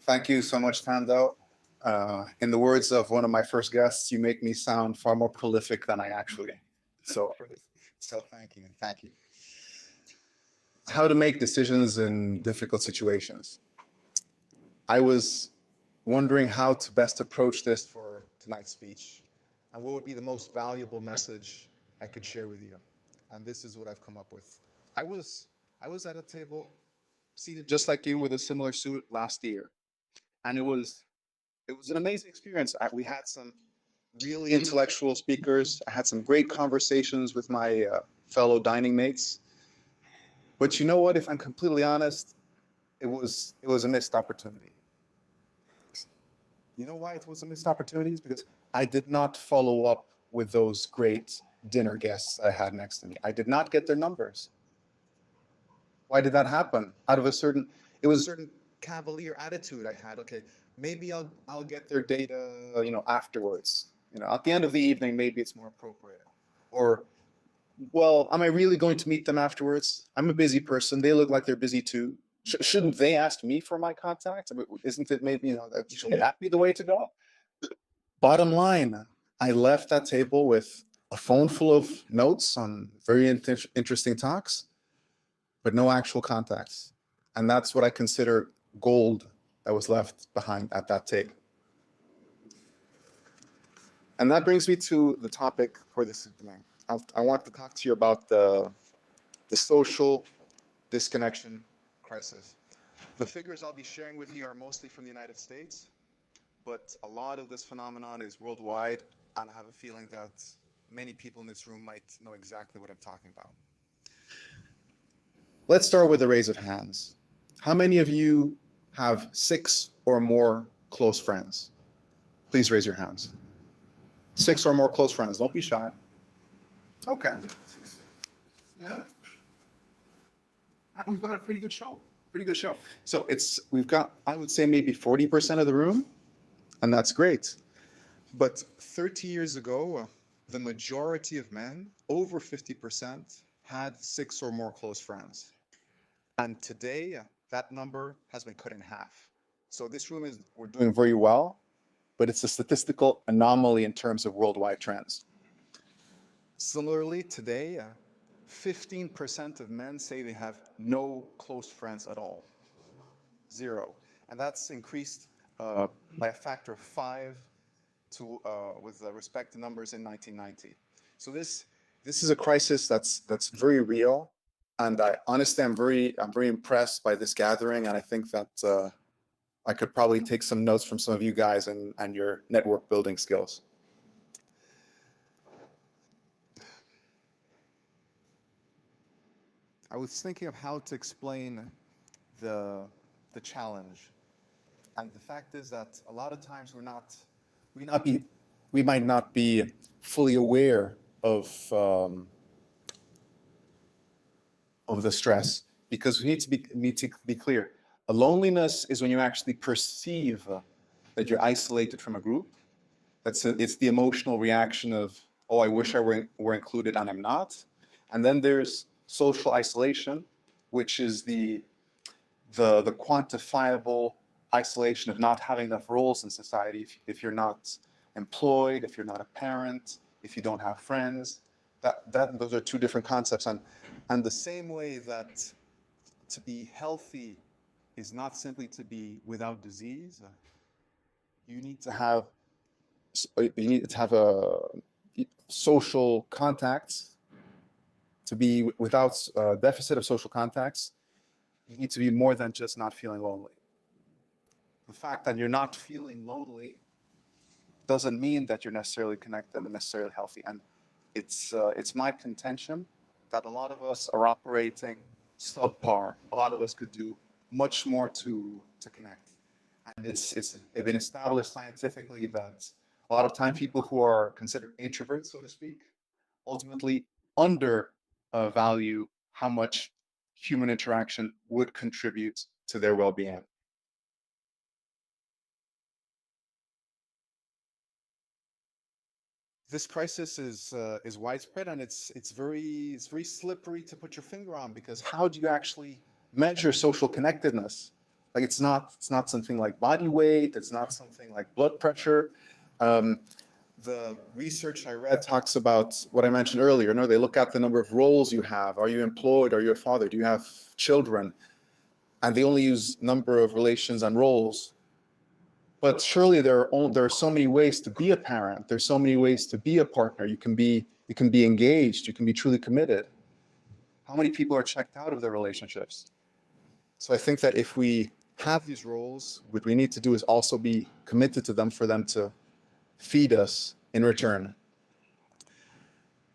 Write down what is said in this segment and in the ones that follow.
Thank you so much, Tando. In the words of one of my first guests, you make me sound far more prolific than I actually am. So, so thank you. Thank you. How to make decisions in difficult situations. I was wondering how to best approach this for tonight's speech and what would be the most valuable message I could share with you. And this is what I've come up with. I was I was at a table seated just like you with a similar suit last year, and it was an amazing experience. We had some really intellectual speakers. I had some great conversations with my fellow dining mates. But you know what? If I'm completely honest, it was a missed opportunity. You know why it was a missed opportunity? Is because I did not follow up with those great dinner guests I had next to me. I did not get their numbers. Why did that happen? It was a certain cavalier attitude I had. Okay, maybe I'll get their data, afterwards. At the end of the evening, maybe it's more appropriate. Or, well, am I really going to meet them afterwards? I'm a busy person. They look like they're busy too. Shouldn't they ask me for my contact? I mean, isn't it maybe, shouldn't that be the way to go? Bottom line, I left that table with a phone full of notes on very interesting talks, but no actual contacts. And that's what I consider gold that was left behind at that table. And that brings me to the topic for this evening. I want to talk to you about the social disconnection crisis. The figures I'll be sharing with you are mostly from the United States, but a lot of this phenomenon is worldwide, and I have a feeling that many people in this room might know exactly what I'm talking about. Let's start with a raise of hands. How many of you have 6 or more close friends? Please raise your hands. 6 or more close friends. Don't be shy. Okay. Yeah. We've got a pretty good show. Pretty good show. So we've got, I would say, maybe 40% of the room, and that's great. But 30 years ago, the majority of men, over 50%, had 6 or more close friends. And today, that number has been cut in half. So this room we're doing very well, but it's a statistical anomaly in terms of worldwide trends. Similarly, today, 15% of men say they have no close friends at all. 0. And that's increased by a factor of 5 with respect to numbers in 1990. So this is a crisis that's very real, and I honestly I'm very impressed by this gathering, and I think that I could probably take some notes from some of you guys and your network building skills. I was thinking of how to explain the challenge, and the fact is that a lot of times we not be we might not be fully aware of the stress, because we need to be clear. A loneliness is when you actually perceive that you're isolated from a group. It's the emotional reaction of, oh, I wish I were included and I'm not. And then there's social isolation, which is the quantifiable isolation of not having enough roles in society. If you're not employed, if you're not a parent, if you don't have friends, those are two different concepts. And the same way that to be healthy is not simply to be without disease, you need to have a social contacts. To be without a deficit of social contacts, you need to be more than just not feeling lonely. The fact that you're not feeling lonely doesn't mean that you're necessarily connected and necessarily healthy. And it's my contention that a lot of us are operating subpar. A lot of us could do much more to connect. And it's been established scientifically that a lot of time people who are considered introverts, so to speak, ultimately under value how much human interaction would contribute to their well-being. This crisis is widespread, and it's very slippery to put your finger on, because how do you actually measure social connectedness? Like it's not something like body weight. It's not something like blood pressure. Um, the research I read talks about what I mentioned earlier. No, they look at the number of roles you have. Are you employed? Are you a father? Do you have children? And they only use number of relations and roles. But surely there are so many ways to be a parent. There's so many ways to be a partner. You can be engaged. You can be truly committed. How many people are checked out of their relationships? So I think that if we have these roles, what we need to do is also be committed to them for them to feed us in return.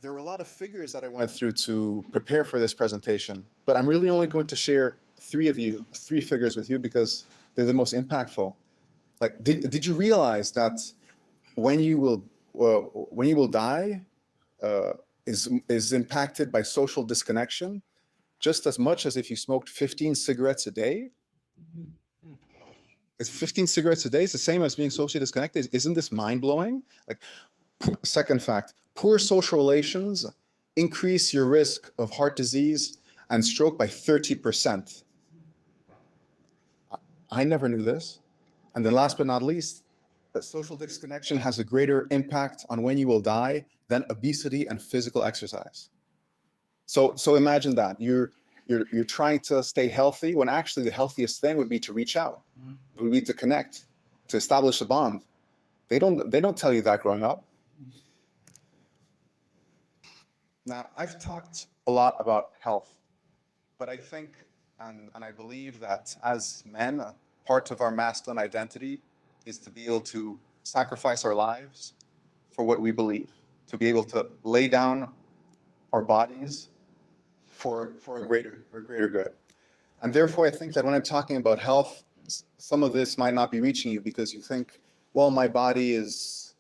There were a lot of figures that I went through to prepare for this presentation, but I'm really only going to share three figures with you because they're the most impactful. Like, did you realize that when you will die uh, is impacted by social disconnection just as much as if you smoked 15 cigarettes a day? It's 15 cigarettes a day is the same as being socially disconnected. Isn't this mind blowing? Like, second fact, poor social relations increase your risk of heart disease and stroke by 30%. I never knew this. And then last but not least, that social disconnection has a greater impact on when you will die than obesity and physical exercise. So imagine that you're trying to stay healthy when actually the healthiest thing would be to reach out, would be to connect, to establish a bond. They don't tell you that growing up. Now, I've talked a lot about health, but I think and I believe that as men, part of our masculine identity is to be able to sacrifice our lives for what we believe, to be able to lay down our bodies for a greater good. And therefore, I think that when I'm talking about health, some of this might not be reaching you because you think, well, my body is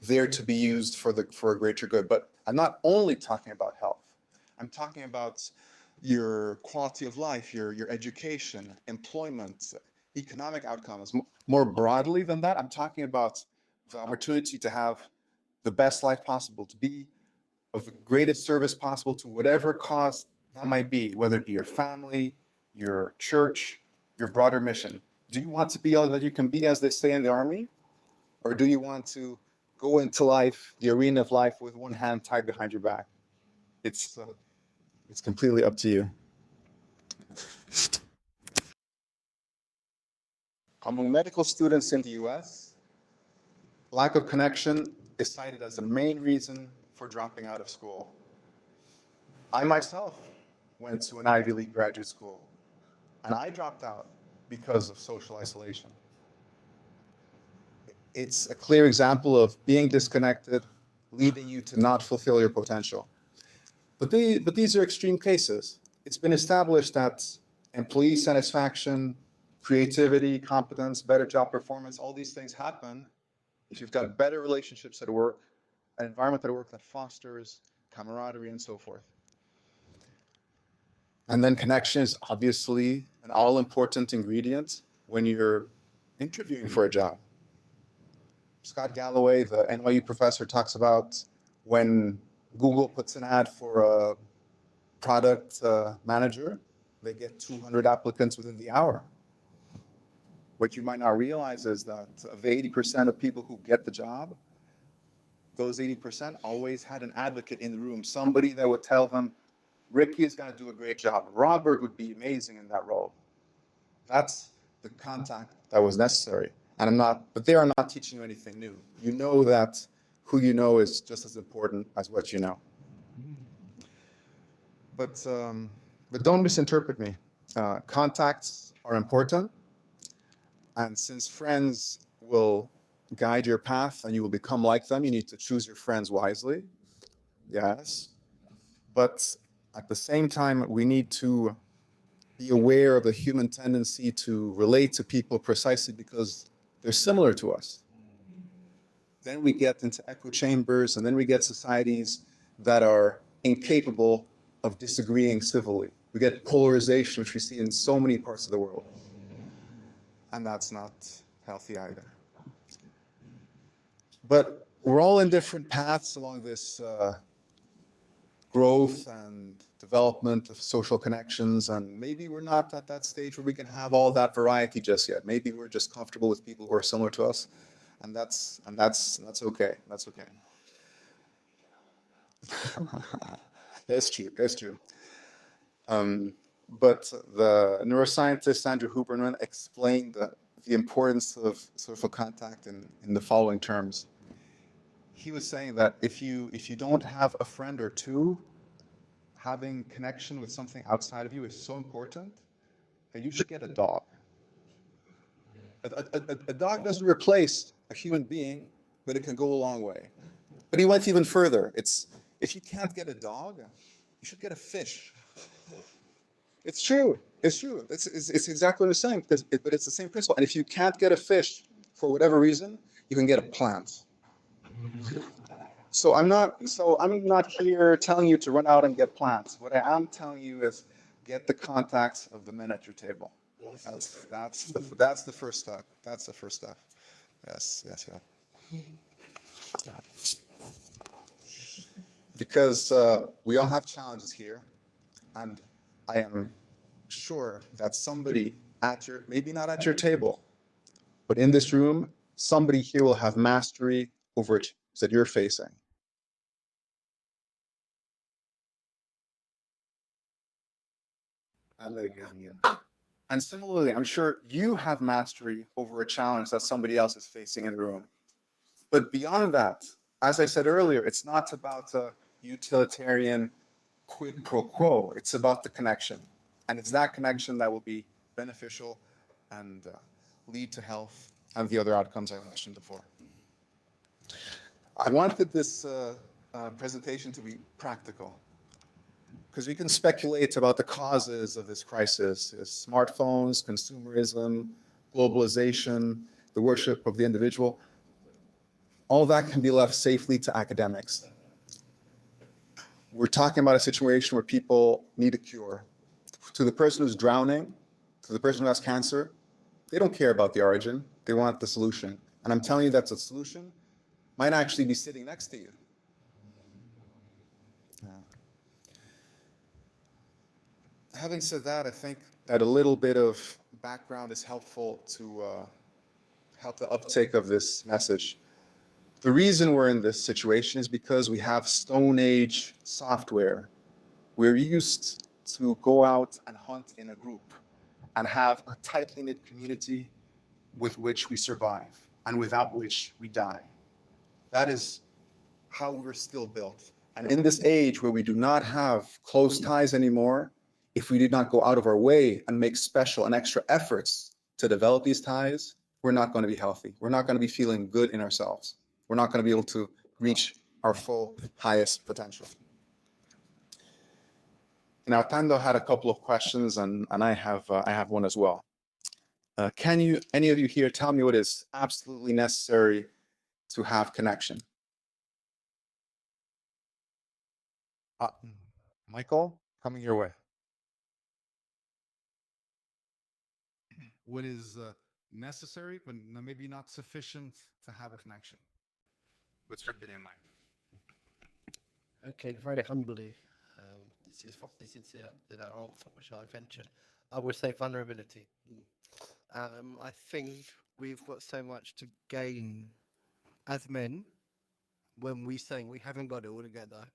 there to be used for a greater good. But I'm not only talking about health. I'm talking about your quality of life, your education, employment, economic outcomes. More broadly than that, I'm talking about the opportunity to have the best life possible, to be of the greatest service possible to whatever cause that might be, whether it be your family, your church, your broader mission. Do you want to be all that you can be, as they say in the army? Or do you want to go into life, the arena of life, with one hand tied behind your back? It's completely up to you. Among medical students in the US, lack of connection is cited as the main reason for dropping out of school. I myself went to an Ivy League graduate school, and I dropped out because of social isolation. It's a clear example of being disconnected, leading you to not fulfill your potential. But these are extreme cases. It's been established that employee satisfaction, creativity, competence, better job performance, all these things happen if you've got better relationships at work, an environment at work that fosters camaraderie and so forth. And then connection is obviously an all-important ingredient when you're interviewing for a job. Scott Galloway, the NYU professor, talks about when Google puts an ad for a product manager, they get 200 applicants within the hour. What you might not realize is that of the 80% of people who get the job, those 80% always had an advocate in the room, somebody that would tell them, Ricky is going to do a great job. Robert would be amazing in that role. That's the contact that was necessary. But they are not teaching you anything new. You know that who you know is just as important as what you know. But don't misinterpret me. Contacts are important, and since friends will guide your path and you will become like them, you need to choose your friends wisely. Yes, but at the same time, we need to be aware of the human tendency to relate to people precisely because they're similar to us. Then we get into echo chambers, and then we get societies that are incapable of disagreeing civilly. We get polarization, which we see in so many parts of the world. And that's not healthy either. But we're all in different paths along this growth and development of social connections, and maybe we're not at that stage where we can have all that variety just yet. Maybe we're just comfortable with people who are similar to us, and that's okay. That's okay. That's true. That's true. But the neuroscientist Andrew Huberman explained the importance of social contact in the following terms. He was saying that if you don't have a friend or two, having connection with something outside of you is so important that you should get a dog. A dog doesn't replace a human being, but it can go a long way. But he went even further. It's if you can't get a dog, you should get a fish. It's true. It's true. It's exactly what I'm saying. But it's the same principle. And if you can't get a fish for whatever reason, you can get a plant. So I'm not here telling you to run out and get plants. What I am telling you is get the contacts of the men at your table. That's the first step. That's the first step. Yes, yes, yeah. Because we all have challenges here, and I am sure that somebody at your, maybe not at your table, but in this room, somebody here will have mastery over it that you're facing. And similarly, I'm sure you have mastery over a challenge that somebody else is facing in the room. But beyond that, as I said earlier, it's not about a utilitarian quid pro quo. It's about the connection. And it's that connection that will be beneficial and lead to health and the other outcomes I mentioned before. I wanted this presentation to be practical, because we can speculate about the causes of this crisis: smartphones, consumerism, globalization, the worship of the individual. All that can be left safely to academics. We're talking about a situation where people need a cure. To the person who's drowning, to the person who has cancer, they don't care about the origin. They want the solution. And I'm telling you that the solution might actually be sitting next to you. Yeah. Having said that, I think that a little bit of background is helpful to help the uptake of this message. The reason we're in this situation is because we have Stone Age software. We're used to go out and hunt in a group and have a tightly knit community with which we survive and without which we die. That is how we're still built. And in this age where we do not have close ties anymore, if we did not go out of our way and make special and extra efforts to develop these ties, we're not going to be healthy. We're not going to be feeling good in ourselves. We're not going to be able to reach our full highest potential. Now, Tando had a couple of questions, and I have one as well. Can any of you here tell me what is absolutely necessary to have connection? Michael, coming your way. What is necessary, but maybe not sufficient to have a connection? What's your opinion, Mike? Okay, very humbly, this is the answer which I venture. I would say vulnerability. I think we've got so much to gain as men when we say we haven't got it all together,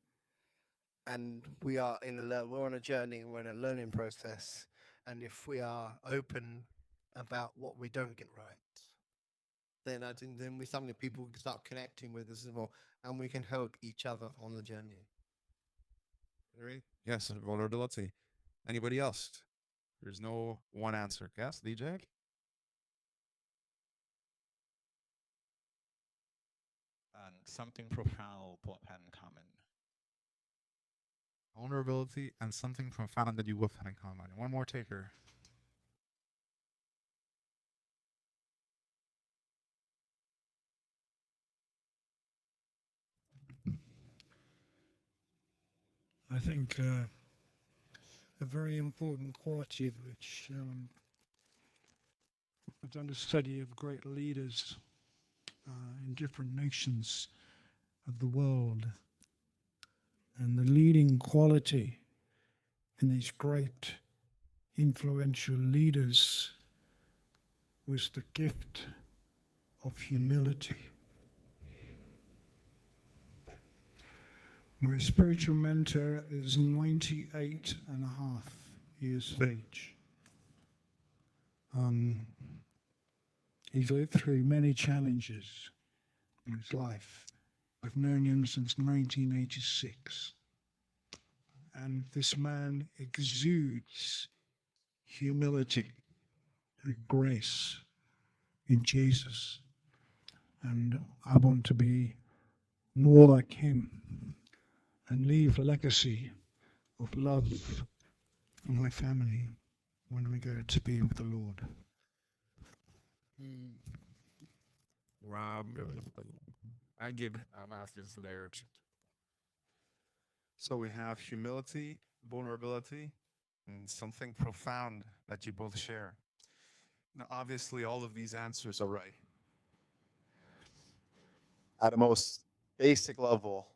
and we are we're on a journey, we're in a learning process, and if we are open about what we don't get right, then I think then we suddenly people can start connecting with us as well, and we can help each other on the journey. Yes, vulnerability. Anybody else? There's no one answer. Yes, DJ? And something profound both have in common. Vulnerability and something profound that you both have in common. One more taker. I think a very important quality which I've done a study of great leaders in different nations of the world, And the leading quality in these great influential leaders was the gift of humility. My spiritual mentor is 98 and a half years of age. He's lived through many challenges in his life. I've known him since 1986. And this man exudes humility and grace in Jesus. And I want to be more like him and leave a legacy of love for my family when we go to be with the Lord. Rob, I give a master's there. So we have humility, vulnerability, and something profound that you both share. Now, obviously, all of these answers are right. At a most basic level,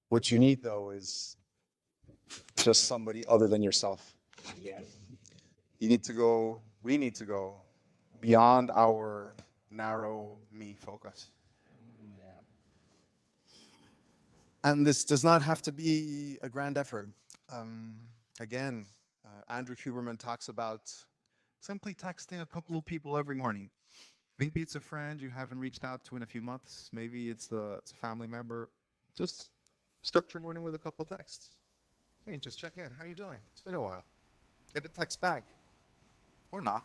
what you need though is just somebody other than yourself. You need to go, we need to go beyond our narrow me focus. And this does not have to be a grand effort. Again, Andrew Huberman talks about simply texting a couple of people every morning. Maybe it's a friend you haven't reached out to in a few months. Maybe it's a family member. Just start your morning with a couple of texts. Hey, just check in. How are you doing? It's been a while. Get a text back. Or not.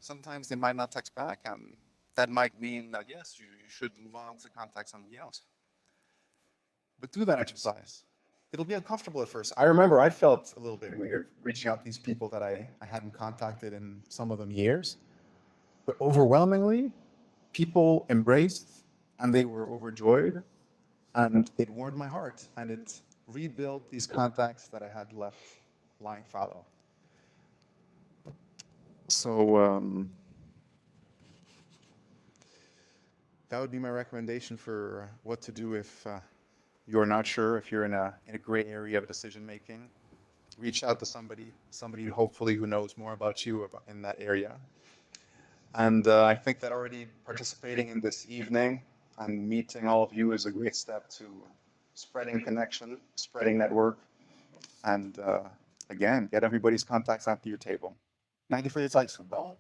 Sometimes they might not text back, and that might mean that, yes, you should move on to contact somebody else. But do that exercise. It'll be uncomfortable at first. I remember I felt a little bit weird reaching out to these people that I hadn't contacted in some of them years. But overwhelmingly, people embraced and they were overjoyed, and it warmed my heart, and it rebuilt these contacts that I had left lying fallow. So that would be my recommendation for what to do if you're not sure, if you're in a gray area of decision making. Reach out to somebody hopefully who knows more about you in that area. And I think that already participating in this evening and meeting all of you is a great step to spreading connection, spreading network, and again, get everybody's contacts onto your table. 90 for your tijd, voetbal.